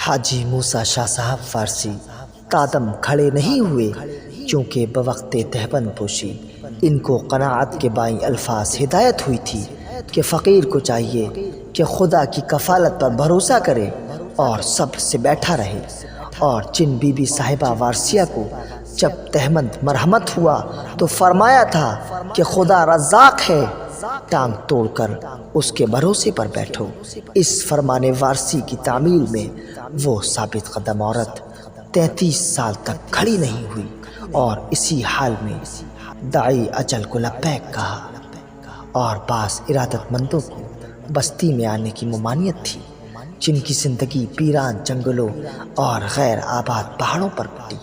حاجی موسیٰ شاہ صاحب فارسی قدم کھڑے نہیں ہوئے کیونکہ بوقت تہبند پوشی ان کو قناعت کے بائیں الفاظ ہدایت ہوئی تھی کہ فقیر کو چاہیے کہ خدا کی کفالت پر بھروسہ کرے اور صبر سے بیٹھا رہے۔ اور جن بی بی صاحبہ وارثیہ کو جب تہمند مرحمت ہوا تو فرمایا تھا کہ خدا رزاق ہے، ٹانگ توڑ کر اس کے بھروسے پر بیٹھو۔ اس فرمان وارثی کی تعمیل میں وہ ثابت قدم عورت 33 سال تک کھڑی نہیں ہوئی اور اسی حال میں داعی اجل کو لبیک کہا۔ اور بعض ارادت مندوں کو بستی میں آنے کی ممانعت تھی جن کی زندگی پیران جنگلوں اور غیر آباد پہاڑوں پر گزری۔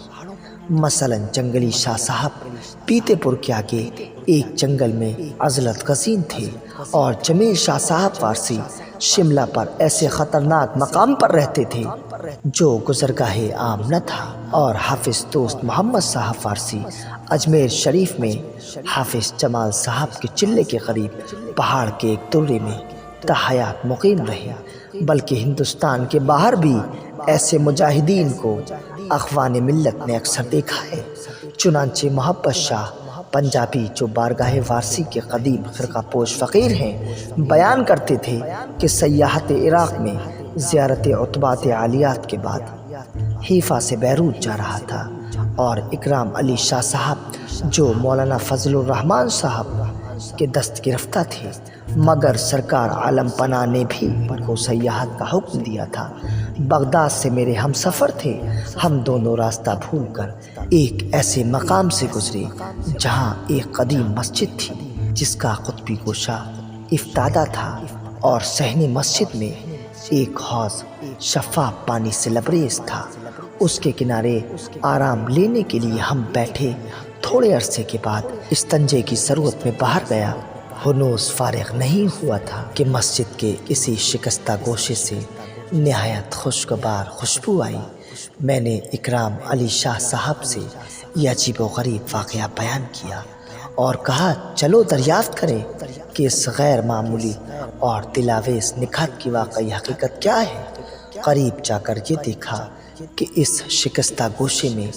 مثلا جنگلی شاہ صاحب پیتے پور کے آگے ایک جنگل میں عزلت گزین تھے، اور جمیل شاہ صاحب فارسی شملہ پر ایسے خطرناک مقام پر رہتے تھے جو گزرگاہ عام نہ تھا، اور حافظ دوست محمد صاحب فارسی اجمیر شریف میں حافظ جمال صاحب کے چلے کے قریب پہاڑ کے ایک درے میں تاحیات مقیم رہے۔ بلکہ ہندوستان کے باہر بھی ایسے مجاہدین کو اخوان ملت نے اکثر دیکھا ہے۔ چنانچہ محبت شاہ پنجابی جو بارگاہ وارثی کے قدیم خرقہ پوش فقیر ہیں بیان کرتے تھے کہ سیاحت عراق میں زیارت عتبات عالیات کے بعد حیفا سے بیروت جا رہا تھا، اور اکرام علی شاہ صاحب جو مولانا فضل الرحمن صاحب کے دست گرفتہ تھے، مگر سرکار عالم پناہ نے بھی ان کو سیاحت کا حکم دیا تھا۔ بغداد سے میرے ہم سفر تھے، ہم دونوں راستہ بھول کر ایک ایسے مقام سے گزرے جہاں ایک قدیم مسجد تھی جس کا قطبی گوشہ افتادہ تھا، اور صحن مسجد میں ایک حوض شفاف پانی سے لبریز تھا۔ اس کے کنارے آرام لینے کے لیے ہم بیٹھے۔ تھوڑے عرصے کے بعد استنجے کی ضرورت میں باہر گیا۔ ہنوز فارغ نہیں ہوا تھا کہ مسجد کے کسی شکستہ گوشے سے نہایت خوشگوار خوشبو آئی۔ میں نے اکرام علی شاہ صاحب سے یہ عجیب و غریب واقعہ بیان کیا اور کہا چلو دریافت کریں کہ اس غیر معمولی اور دلاویز نکھت کی واقعی حقیقت کیا ہے۔ قریب جا کر یہ دیکھا کہ اس شکستہ گوشے میں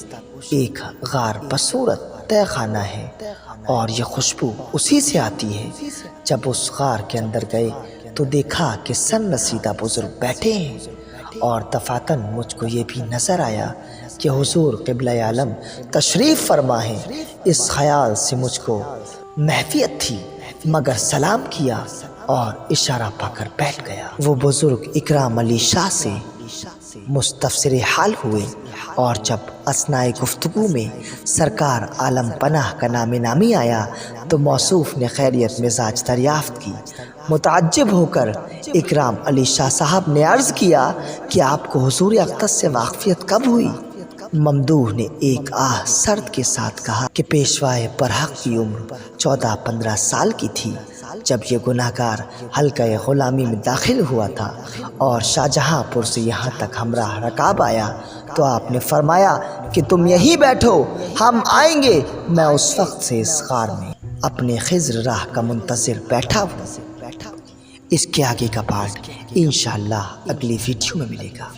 ایک غار بصورت تہ خانہ ہے، اور یہ خوشبو اسی سے آتی ہے۔ جب اس غار کے اندر گئے تو دیکھا کہ سن رسیدہ بزرگ بیٹھے ہیں، اور دفعتاً مجھ کو یہ بھی نظر آیا کہ حضور قبلہ عالم تشریف فرما ہیں۔ اس خیال سے مجھ کو محفیت تھی، مگر سلام کیا اور اشارہ پا کر بیٹھ گیا۔ وہ بزرگ اکرام علی شاہ سے مستفسر حال ہوئے، اور جب اثناء گفتگو میں سرکار عالم پناہ کا نام نامی آیا تو موصوف نے خیریت مزاج دریافت کی۔ متعجب ہو کر اکرام علی شاہ صاحب نے عرض کیا کہ آپ کو حضور اقدس سے واقفیت کب ہوئی؟ ممدوح نے ایک آہ سرد کے ساتھ کہا کہ پیشوائے برحق کی عمر 14-15 سال کی تھی جب یہ گناہگار حلقہ غلامی میں داخل ہوا تھا، اور شاہجہاں پور سے یہاں تک ہمراہ رکاب آیا تو آپ نے فرمایا کہ تم یہیں بیٹھو، ہم آئیں گے۔ میں اس وقت سے اس غار میں اپنے خضر راہ کا منتظر بیٹھا ہوں۔ اس کے آگے کا پارٹ انشاءاللہ اگلی ویڈیو میں ملے گا۔